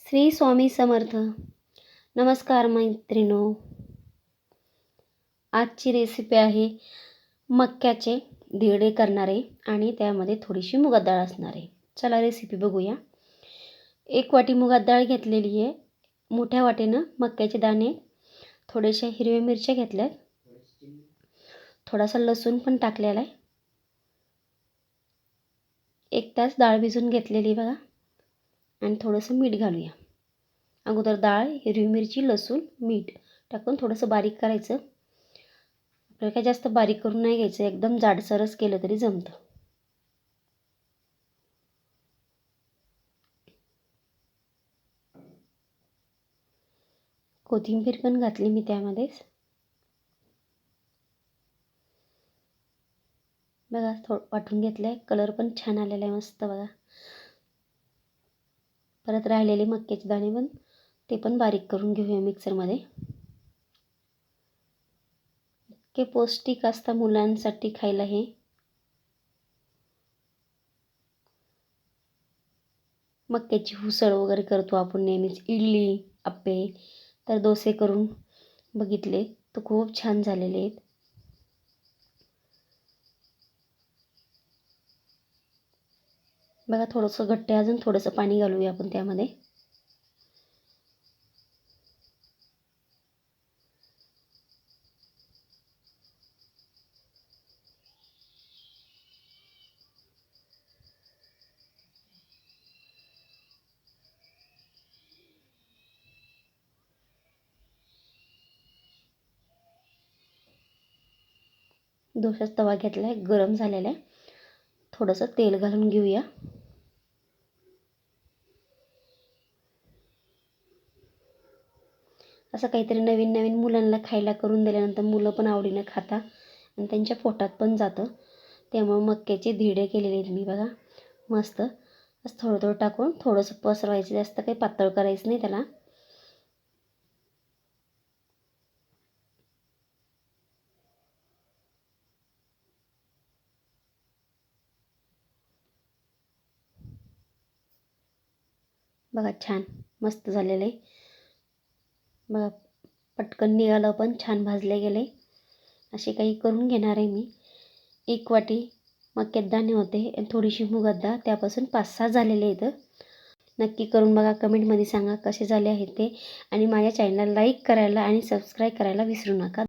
श्री स्वामी समर्थ. नमस्कार मैत्रिणो. आजची रेसिपी आहे मक्याचे धिरडे करणारे आणि त्यामध्ये थोडीशी मुगाची डाळ असणार आहे. चला रेसिपी बघूया. 1 वाटी मुगाची डाळ घेतलेली आहे. मोठ्या वाटीनं मक्याचे दाणे, थोडेशा हिरव्या मिरच्या घेतल्यात, थोडासा लसूण पण टाकलेला आहे. 1 तास डाळ भिजवून घेतलेली बघा. आणि थोडंसं मीठ घालूया. अगोदर डाळ, हिरवी मिरची, लसूण, मीठ टाकून थोडंसं बारीक करायचं. आपल्याला काय जास्त बारीक करून नाही घ्यायचं, एकदम जाडसरच केलं तरी जमतं. कोथिंबीर पण घातली मी त्यामध्येच. बघा वाटून घेतलं आहे. कलर पण छान आलेला आहे, मस्त बघा. परत राहिलेले मक्याचे दाणे पण ते पण बारीक करून घेऊया मिक्सरमध्ये. इतके पौष्टिक असतात मुलांसाठी खायला हे. मक्याची उसळ वगैरे करतो आपण नेहमीच, इडली, आप्पे, तर डोसे करून बघितले तर खूप छान झालेले आहेत. बघा थोडंसं घट्ट, अजून थोडंसं पाणी घालूया आपण त्यामध्ये. डोशाचा तवा घेतला आहे, गरम झालेला आहे. थोडंसं तेल घालून घेऊया. असं काहीतरी नवीन नवीन मुलांना खायला करून दिल्यानंतर मुलं पण आवडीनं खाता आणि त्यांच्या पोटात पण जातं. त्यामुळे मक्याचे धिरडे केलेले आहेत मी बघा. मस्त असं थोडं थोडं टाकून थोडंसं पसरवायचं, जास्त काही पातळ करायचं नाही त्याला. बघा छान मस्त झालेलं आहे. बघा पटकन निघालं पण छान भाजले गेले. असे काही करून घेणार आहे मी. 1 वाटी मक्याचे दाणे होते आणि थोडीशी मुगाची डाळ, त्यापासून 5-6 झालेले आहेत. नक्की करून बघा, कमेंटमध्ये सांगा कसे झाले आहेत ते. आणि माझ्या चॅनलला लाईक करायला आणि सबस्क्राईब करायला विसरू नका.